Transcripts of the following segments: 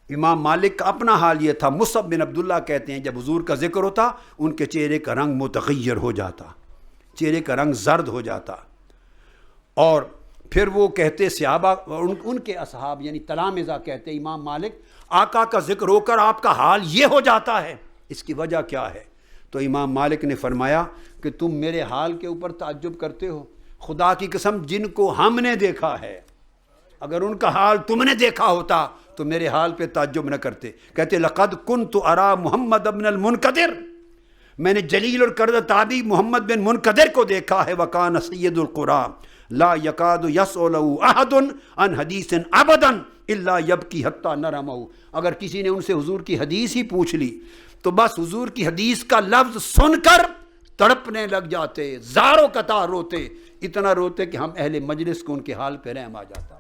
امام مالک کا اپنا حال یہ تھا. مصعب بن عبداللہ کہتے ہیں جب حضور کا ذکر ہوتا ان کے چہرے کا رنگ متغیر ہو جاتا, چہرے کا رنگ زرد ہو جاتا, اور پھر وہ کہتے صحابہ ان کے اصحاب یعنی تلامذہ کہتے امام مالک آقا کا ذکر ہو کر آپ کا حال یہ ہو جاتا ہے, اس کی وجہ کیا ہے؟ تو امام مالک نے فرمایا کہ تم میرے حال کے اوپر تعجب کرتے ہو, خدا کی قسم جن کو ہم نے دیکھا ہے اگر ان کا حال تم نے دیکھا ہوتا تو میرے حال پہ تعجب نہ کرتے. کہتے لقد کنت ارا محمد بن المنکدر, میں نے جلیل القدر تابعی محمد بن منکدر کو دیکھا ہے. وکان سید القرا لا یکاد یسألہ احد عن حدیث ابدا الا یبکی حتی نرمہ, اگر کسی نے ان سے حضور کی حدیث ہی پوچھ لی تو بس حضور کی حدیث کا لفظ سن کر تڑپنے لگ جاتے, زاروں قطار روتے, اتنا روتے کہ ہم اہل مجلس کو ان کے حال پہ رحم آ جاتا.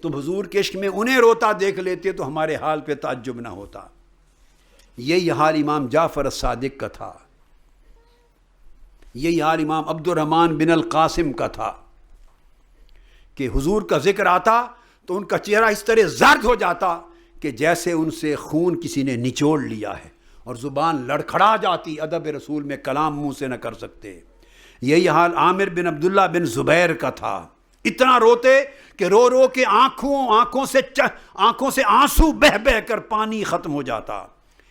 تم حضور کے عشق میں انہیں روتا دیکھ لیتے تو ہمارے حال پہ تعجب نہ ہوتا. یہی حال امام جعفر الصادق کا تھا, یہی حال امام عبد الرحمن بن القاسم کا تھا کہ حضور کا ذکر آتا تو ان کا چہرہ اس طرح زرد ہو جاتا کہ جیسے ان سے خون کسی نے نچوڑ لیا ہے, اور زبان لڑکھڑا جاتی, ادب رسول میں کلام منہ سے نہ کر سکتے. یہی حال عامر بن عبداللہ بن زبیر کا تھا, اتنا روتے کہ رو رو کے آنکھوں سے آنسو بہ بہ کر پانی ختم ہو جاتا.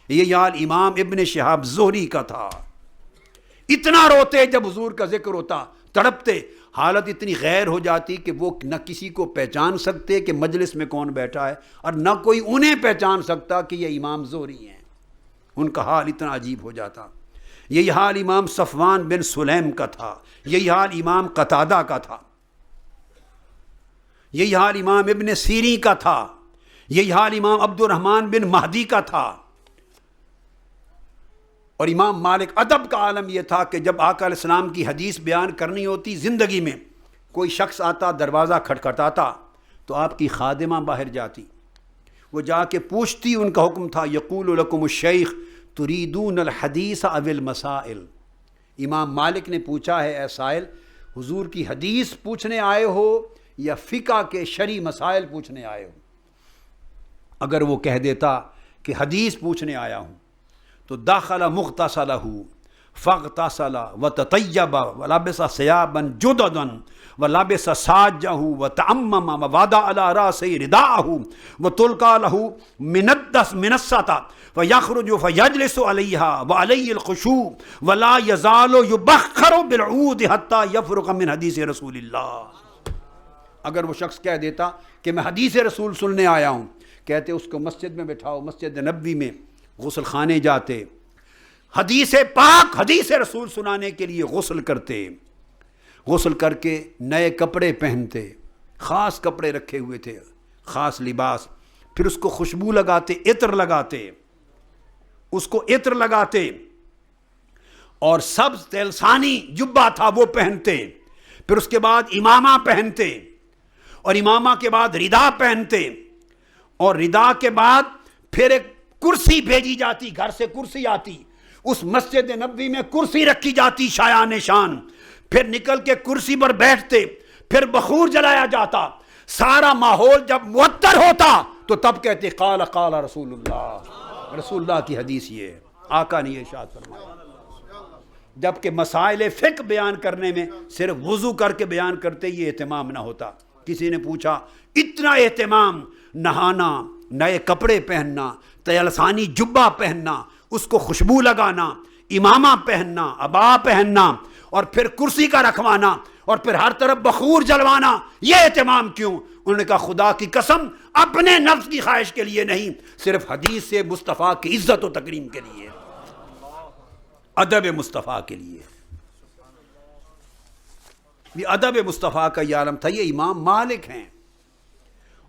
یہ حال امام ابن شہاب زہری کا تھا, اتنا روتے جب حضور کا ذکر ہوتا تڑپتے, حالت اتنی غیر ہو جاتی کہ وہ نہ کسی کو پہچان سکتے کہ مجلس میں کون بیٹھا ہے, اور نہ کوئی انہیں پہچان سکتا کہ یہ امام زہری ہیں. ان کا حال اتنا عجیب ہو جاتا. یہی حال امام صفوان بن سلیم کا تھا, یہی حال امام قتادہ کا تھا, یہی حال امام ابن سیرین کا تھا, یہی حال امام عبد الرحمن بن مہدی کا تھا. اور امام مالک ادب کا عالم یہ تھا کہ جب آقا علیہ السلام کی حدیث بیان کرنی ہوتی زندگی میں, کوئی شخص آتا دروازہ کھٹکھٹاتا تو آپ کی خادمہ باہر جاتی, وہ جا کے پوچھتی, ان کا حکم تھا یقول لکم الشیخ تریدون الحدیث او المسائل. امام مالک نے پوچھا ہے اے سائل, حضور کی حدیث پوچھنے آئے ہو یا فقہ کے شرعی مسائل پوچھنے آئے ہو؟ اگر وہ کہہ دیتا کہ حدیث پوچھنے آیا ہوں تو دخل مغتسلہ فاغتسل وتطیب ولبس ثیابا جددا ولبس ساجہ وتعمم ووضع علی رأسہ رداءہ وتلقى له من السطح فیخرج فیجلس علیہا وعلیہ الخشوع ولا یزال یبخر بالعود حتی یفرغ من حدیث رسول اللہ. اگر وہ شخص کہہ دیتا کہ میں حدیث رسول سننے آیا ہوں, کہتے اس کو مسجد میں بٹھاؤ, مسجد نبوی میں غسل خانے جاتے, حدیث پاک حدیث رسول سنانے کے لیے غسل کرتے, غسل کر کے نئے کپڑے پہنتے, خاص کپڑے رکھے ہوئے تھے, خاص لباس, پھر اس کو خوشبو لگاتے, عطر لگاتے, اس کو عطر لگاتے, اور سبز تلسانی جبہ تھا وہ پہنتے, پھر اس کے بعد امامہ پہنتے, اور امامہ کے بعد ردا پہنتے, اور ردا کے بعد پھر ایک کرسی بھیجی جاتی, گھر سے کرسی آتی, اس مسجد نبوی میں کرسی رکھی جاتی شایان شان, پھر نکل کے کرسی پر بیٹھتے, پھر بخور جلایا جاتا, سارا ماحول جب معطر ہوتا تو تب کہتے قال قال رسول اللہ, رسول اللہ کی حدیث یہ آقا نے یہ ارشاد فرمایا. جبکہ مسائل فقہ بیان کرنے میں صرف وضو کر کے بیان کرتے یہ اہتمام نہ ہوتا. کسی نے پوچھا اتنا اہتمام, نہانا, نئے کپڑے پہننا, تلسانی جبہ پہننا, اس کو خوشبو لگانا, امامہ پہننا, عبا پہننا, اور پھر کرسی کا رکھوانا, اور پھر ہر طرف بخور جلوانا, یہ اہتمام کیوں؟ انہوں نے کہا خدا کی قسم اپنے نفس کی خواہش کے لیے نہیں, صرف حدیث سے مصطفیٰ کی عزت و تکریم کے لیے, ادب مصطفیٰ کے لیے. یہ ادب مصطفیٰ کا یہ عالم تھا. یہ امام مالک ہیں,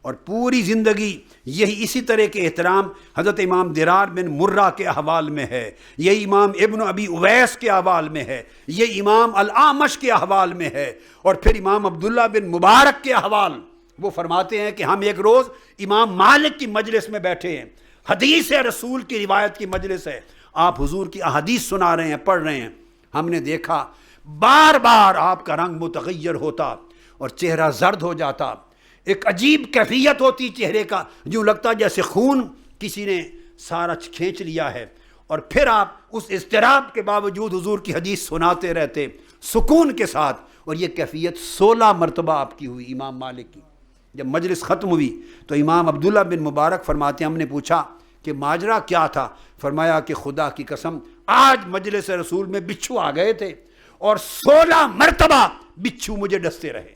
اور پوری زندگی یہی اسی طرح کے احترام حضرت امام درار بن مرہ کے احوال میں ہے, یہ امام ابن ابی اویس کے احوال میں ہے, یہ امام الاعمش کے احوال میں ہے, اور پھر امام عبداللہ بن مبارک کے احوال. وہ فرماتے ہیں کہ ہم ایک روز امام مالک کی مجلس میں بیٹھے ہیں, حدیث رسول کی روایت کی مجلس ہے, آپ حضور کی احادیث سنا رہے ہیں, پڑھ رہے ہیں, ہم نے دیکھا بار بار آپ کا رنگ متغیر ہوتا اور چہرہ زرد ہو جاتا. ایک عجیب کیفیت ہوتی چہرے کا، جو لگتا جیسے خون کسی نے سارا کھینچ لیا ہے، اور پھر آپ اس اضطراب کے باوجود حضور کی حدیث سناتے رہتے سکون کے ساتھ. اور یہ کیفیت 16 مرتبہ آپ کی ہوئی امام مالک کی. جب مجلس ختم ہوئی تو امام عبداللہ بن مبارک فرماتے ہیں ہم نے پوچھا کہ ماجرا کیا تھا؟ فرمایا کہ خدا کی قسم آج مجلس رسول میں بچھو آ گئے تھے اور 16 مرتبہ بچھو مجھے ڈستے رہے.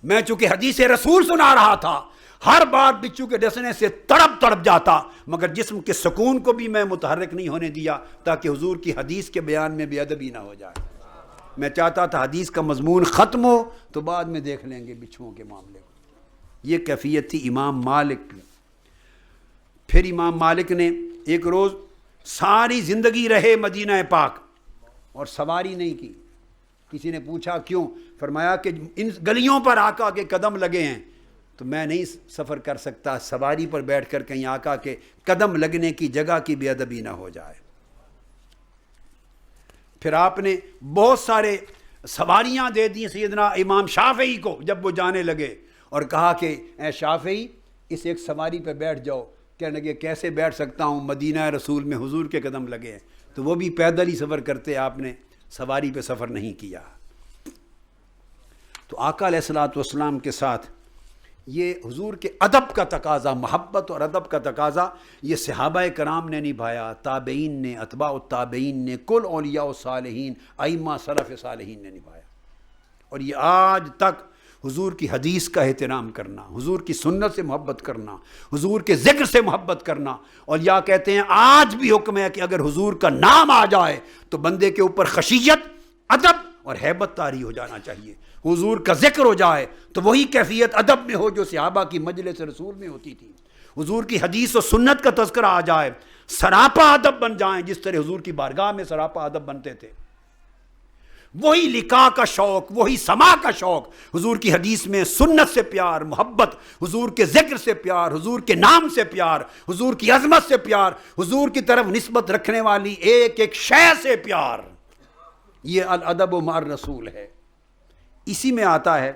میں چونکہ حدیث رسول سنا رہا تھا، ہر بار بچھو کے ڈسنے سے تڑپ جاتا، مگر جسم کے سکون کو بھی میں متحرک نہیں ہونے دیا تاکہ حضور کی حدیث کے بیان میں بے ادبی نہ ہو جائے. میں چاہتا تھا حدیث کا مضمون ختم ہو تو بعد میں دیکھ لیں گے بچھوؤں کے معاملے کو. یہ کیفیت تھی امام مالک کی. پھر امام مالک نے ایک روز ساری زندگی رہے مدینہ پاک اور سواری نہیں کی. کسی نے پوچھا کیوں؟ فرمایا کہ ان گلیوں پر آقا کے قدم لگے ہیں تو میں نہیں سفر کر سکتا سواری پر بیٹھ کر کہیں آقا کے قدم لگنے کی جگہ کی بے ادبی نہ ہو جائے. پھر آپ نے بہت سارے سواریاں دے دی سیدنا امام شافعی کو جب وہ جانے لگے، اور کہا کہ اے شافعی اس ایک سواری پہ بیٹھ جاؤ. کہنے لگے کیسے بیٹھ سکتا ہوں، مدینہ رسول میں حضور کے قدم لگے ہیں. تو وہ بھی پیدل ہی سفر کرتے، آپ نے سواری پہ سفر نہیں کیا. تو آقا علیہ الصلوۃ والسلام کے ساتھ یہ حضور کے ادب کا تقاضا، محبت اور ادب کا تقاضا، یہ صحابہ کرام نے نبھایا، تابعین نے، اتباع التابعین نے، کل اولیاء الصالحین، ائمہ سلف صالحین نے نبھایا. اور یہ آج تک حضور کی حدیث کا احترام کرنا، حضور کی سنت سے محبت کرنا، حضور کے ذکر سے محبت کرنا. اور یا کہتے ہیں آج بھی حکم ہے کہ اگر حضور کا نام آ جائے تو بندے کے اوپر خشیت، ادب اور ہیبت طاری ہو جانا چاہیے. حضور کا ذکر ہو جائے تو وہی کیفیت ادب میں ہو جو صحابہ کی مجلس رسول میں ہوتی تھی. حضور کی حدیث و سنت کا تذکرہ آ جائے، سراپا ادب بن جائیں جس طرح حضور کی بارگاہ میں سراپا ادب بنتے تھے. وہی لقاء کا شوق، وہی سما کا شوق، حضور کی حدیث میں سنت سے پیار، محبت، حضور کے ذکر سے پیار، حضور کے نام سے پیار، حضور کی عظمت سے پیار، حضور کی طرف نسبت رکھنے والی ایک ایک شے سے پیار. یہ الادب مع الرسول ہے. اسی میں آتا ہے